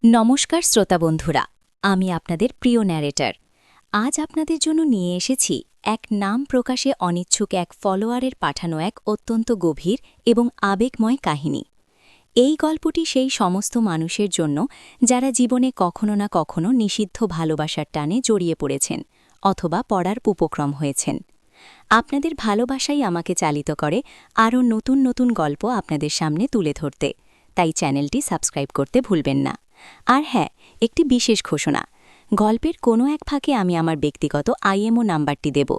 নমস্কার শ্রোতা বন্ধুরা, আমি আপনাদের প্রিয় ন্যারেটর। আজ আপনাদের জন্য নিয়ে এসেছি এক নাম প্রকাশে অনিচ্ছুক এক ফলোয়ারের পাঠানো এক অত্যন্ত গভীর এবং আবেগময় কাহিনী। এই গল্পটি সেই সমস্ত মানুষের জন্য যারা জীবনে কখনো না কখনো নিষিদ্ধ ভালোবাসার টানে জড়িয়ে পড়েছেন অথবা পড়ার উপক্রম হয়েছেন। আপনাদের ভালোবাসাই আমাকে চালিত করে আরও নতুন নতুন গল্প আপনাদের সামনে তুলে ধরতে, তাই চ্যানেলটি সাবস্ক্রাইব করতে ভুলবেন না। আর হ্যাঁ, একটি বিশেষ ঘোষণা, গল্পের কোনো এক ফাঁকে আমি আমার ব্যক্তিগত আইএমও নাম্বারটি দেব,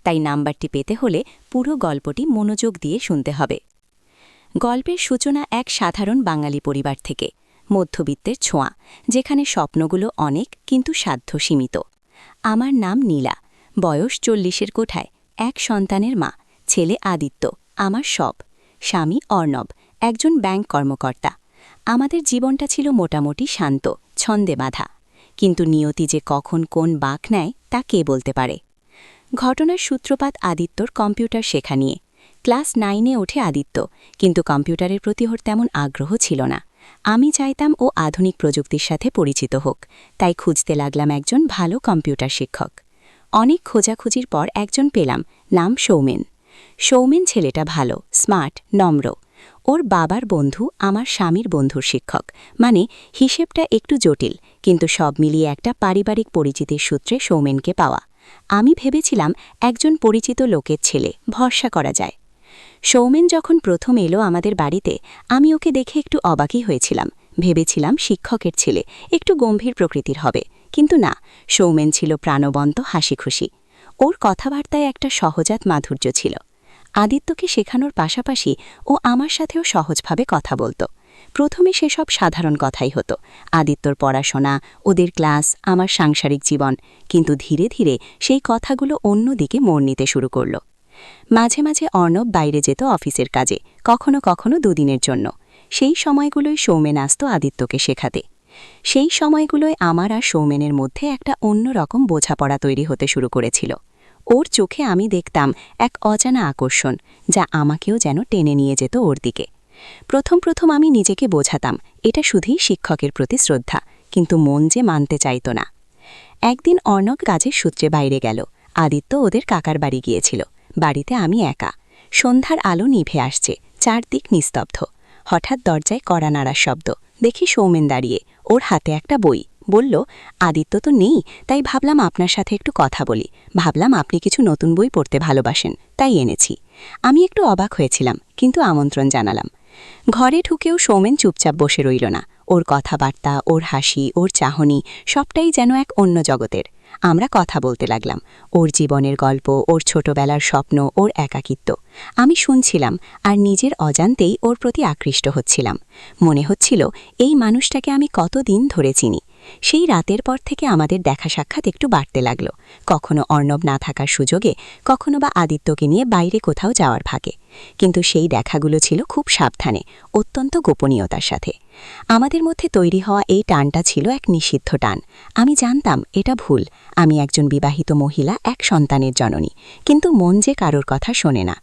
তাই নাম্বারটি পেতে হলে পুরো গল্পটি মনোযোগ দিয়ে শুনতে হবে। গল্পের সূচনা এক সাধারণ বাঙালি পরিবার থেকে, মধ্যবিত্তের ছোঁয়া, যেখানে স্বপ্নগুলো অনেক কিন্তু সাধ্য সীমিত। আমার নাম নীলা, বয়স 40-এর কোঠায়, এক সন্তানের মা, ছেলে আদিত্য আমার সব, স্বামী অর্ণব একজন ব্যাংক কর্মকর্তা। আমাদের জীবনটা ছিল মোটামুটি শান্ত, ছন্দে বাঁধা, কিন্তু নিয়তি যে কখন কোন বাঁক নেয় তা কে বলতে পারে। ঘটনার সূত্রপাত আদিত্যর কম্পিউটার শেখা নিয়ে। ক্লাস 9-এ ওঠে আদিত্য, কিন্তু কম্পিউটারের প্রতি ওর তেমন আগ্রহ ছিল না। আমি চাইতাম ও আধুনিক প্রযুক্তির সাথে পরিচিত হোক, তাই খুঁজতে লাগলাম একজন ভালো কম্পিউটার শিক্ষক। অনেক খোঁজাখুঁজির পর একজন পেলাম, নাম সৌমেন। সৌমেন ছেলেটা ভালো, স্মার্ট, নম্র। ওর বাবার বন্ধু আমার স্বামীর বন্ধুর শিক্ষক, মানে হিসেবটা একটু জটিল, কিন্তু সব মিলিয়ে একটা পারিবারিক পরিচিতির সূত্রে সৌমেনকে পাওয়া। আমি ভেবেছিলাম একজন পরিচিত লোকের ছেলে, ভরসা করা যায়। সৌমেন যখন প্রথম এলো আমাদের বাড়িতে, আমি ওকে দেখে একটু অবাকই হয়েছিলাম। ভেবেছিলাম শিক্ষকের ছেলে, একটু গম্ভীর প্রকৃতির হবে, কিন্তু না, সৌমেন ছিল প্রাণবন্ত, হাসিখুশি। ওর কথাবার্তায় একটা সহজাত মাধুর্য ছিল। আদিত্যকে শেখানোর পাশাপাশি ও আমার সাথেও সহজভাবে কথা বলতো। প্রথমে সেসব সাধারণ কথাই হতো, আদিত্যর পড়াশোনা, ওদের ক্লাস, আমার সাংসারিক জীবন, কিন্তু ধীরে ধীরে সেই কথাগুলো অন্যদিকে মোড় নিতে শুরু করল। মাঝে মাঝে অর্ণব বাইরে যেত অফিসের কাজে, কখনো কখনো দুদিনের জন্য। সেই সময়গুলোই সৌমেন আসত আদিত্যকে শেখাতে। সেই সময়গুলোয় আমার আর সৌমেনের মধ্যে একটা অন্যরকম বোঝাপড়া তৈরি হতে শুরু করেছিল। ওর চোখে আমি দেখতাম এক অজানা আকর্ষণ, যা আমাকেও যেন টেনে নিয়ে যেত ওর দিকে। প্রথম প্রথম আমি নিজেকে বোঝাতাম এটা শুধুই শিক্ষকের প্রতি শ্রদ্ধা, কিন্তু মন যে মানতে চাইত না। একদিন অর্ণব কাজের সূত্রে বাইরে গেল, আদিত্য ওদের কাকার বাড়ি গিয়েছিল। বাড়িতে আমি একা। সন্ধ্যার আলো নিভে আসছে, চারদিক নিস্তব্ধ। হঠাৎ দরজায় কড়া নাড়ার শব্দ। দেখি সৌমেন দাঁড়িয়ে, ওর হাতে একটা বই। বলল, আদিত্য তো নেই, তাই ভাবলাম আপনার সাথে একটু কথা বলি। ভাবলাম আপনি কিছু নতুন বই পড়তে ভালোবাসেন, তাই এনেছি। আমি একটু অবাক হয়েছিলাম, কিন্তু আমন্ত্রণ জানালাম। ঘরে ঢুকেও সৌমেন চুপচাপ বসে রইল না। ওর কথাবার্তা, ওর হাসি, ওর চাহনি, সবটাই যেন এক অন্য জগতের। আমরা কথা বলতে লাগলাম, ওর জীবনের গল্প, ওর ছোটবেলার স্বপ্ন, ওর একাকিত্ব। আমি শুনছিলাম আর নিজের অজান্তেই ওর প্রতি আকৃষ্ট হচ্ছিলাম। মনে হচ্ছিল এই মানুষটাকে আমি কতদিন ধরে চিনি। সেই রাতের পর থেকে আমাদের দেখা সাক্ষাৎ একটু বাড়তে লাগল, কখনো অর্ণব না থাকার সুযোগে, কখনো বা আদিত্যকে নিয়ে বাইরে কোথাও যাওয়ার ভাগে। কিন্তু সেই দেখাগুলো ছিল খুব সাবধানে, অত্যন্ত গোপনীয়তার সাথে। আমাদের মধ্যে তৈরি হওয়া এই টানটা ছিল এক নিষিদ্ধ টান। আমি জানতাম এটা ভুল। আমি একজন বিবাহিত মহিলা, এক সন্তানের জননী, কিন্তু মন যে কারোর কথা শোনে না।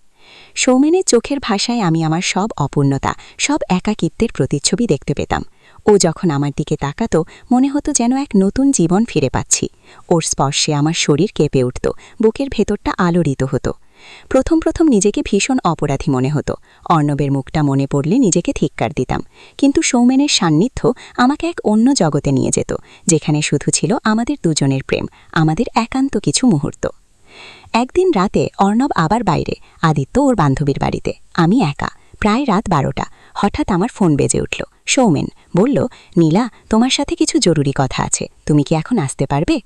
সৌমেনের চোখের ভাষায় আমি আমার সব অপূর্ণতা, সব একাকিত্বের প্রতিচ্ছবি দেখতে পেতাম। ও যখন আমার দিকে তাকাতো, মনে হতো যেন এক নতুন জীবন ফিরে পাচ্ছি। ওর স্পর্শে আমার শরীর কেঁপে উঠত, বুকের ভেতরটা আলোড়িত হতো। প্রথম প্রথম নিজেকে ভীষণ অপরাধী মনে হতো। অর্ণবের মুখটা মনে পড়লে নিজেকে ধিক্কার দিতাম, কিন্তু সৌমেনের সান্নিধ্য আমাকে এক অন্য জগতে নিয়ে যেত, যেখানে শুধু ছিল আমাদের দুজনের প্রেম, আমাদের একান্ত কিছু মুহূর্ত। একদিন রাতে অর্ণব আবার বাইরে, আদিত্য ওর বান্ধবীর বাড়িতে, আমি একা। প্রায় রাত 12টা। হঠাৎ আমার ফোন বেজে উঠল। সৌমেন বলল, নীলা, তোমার সাথে কিছু জরুরি কথা আছে, তুমি কি এখন আসতে পারবে?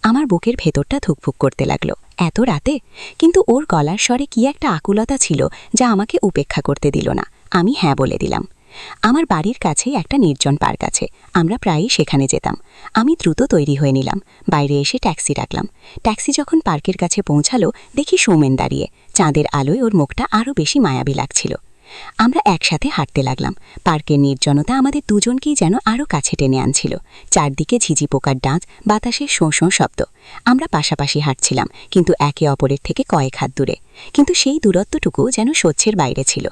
আমার বুকের ভেতরটা ধুকভুক করতে লাগলো, এত রাতে? কিন্তু ওর গলার স্বরে কি একটা আকুলতা ছিল, যা আমাকে উপেক্ষা করতে দিল না। আমি হ্যাঁ বলে দিলাম। আমার বাড়ির কাছেই একটা নির্জন পার্ক আছে, আমরা প্রায়ই সেখানে যেতাম। আমি দ্রুত তৈরি হয়ে নিলাম, বাইরে এসে ট্যাক্সি ডাকলাম। ট্যাক্সি যখন পার্কের কাছে পৌঁছালো, দেখি সৌমেন দাঁড়িয়ে। চাঁদের আলোয় ওর মুখটা আরও বেশি মায়াবী লাগছিল। আমরা একসাথে হাঁটতে লাগলাম। পার্কের নির্জনতা আমাদের দুজনকেই যেন আরও কাছে টেনে আনছিল। চারদিকে ঝিঝি পোকার ডাঁচ, বাতাসের শোঁ শোঁ শব্দ। আমরা পাশাপাশি হাঁটছিলাম, কিন্তু একে অপরের থেকে কয়েক হাত দূরে। কিন্তু সেই দূরত্বটুকু যেন সহ্যের বাইরে ছিল।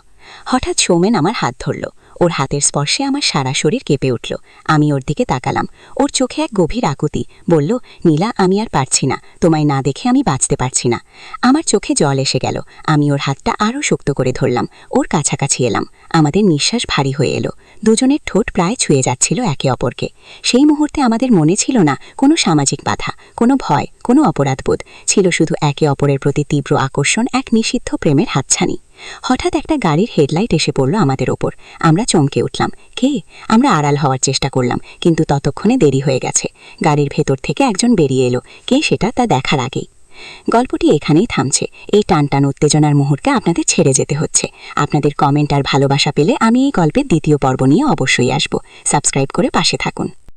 হঠাৎ সৌমেন আমার হাত ধরল। ও ওর হাতের স্পর্শে আমার সারা শরীর কেঁপে উঠল। আমি ওর দিকে তাকালাম। ওর চোখে এক গভীর আকুতি। বলল, নীলা, আমি আর পারছি না, তোমায় না দেখে আমি বাঁচতে পারছি না। আমার চোখে জল এসে গেল। আমি ওর হাতটা আরও শক্ত করে ধরলাম। ওর কাছাকাছি এলাম। আমাদের নিঃশ্বাস ভারী হয়ে এলো। দুজনের ঠোঁট প্রায় ছুঁয়ে যাচ্ছিল একে অপরকে। সেই মুহূর্তে আমাদের মনে ছিল না কোনো সামাজিক বাধা, কোনো ভয়, কোনো অপরাধবোধ। ছিল শুধু একে অপরের প্রতি তীব্র আকর্ষণ, এক নিষিদ্ধ প্রেমের হাতছানি। হঠাৎ একটা গাড়ির হেডলাইট এসে পড়ল আমাদের ওপর। আমরা চমকে উঠলাম। কে? আমরা আড়াল হওয়ার চেষ্টা করলাম, কিন্তু ততক্ষণে দেরি হয়ে গেছে। গাড়ির ভেতর থেকে একজন বেরিয়ে এলো। কে সেটা তা দেখার আগেই গল্পটি এখানেই থামছে। এই টানটান উত্তেজনার মুহূর্তে আপনাদের ছেড়ে যেতে হচ্ছে। আপনাদের কমেন্ট আর ভালোবাসা পেলে আমি এই গল্পের দ্বিতীয় পর্ব নিয়ে অবশ্যই আসব। সাবস্ক্রাইব করে পাশে থাকুন।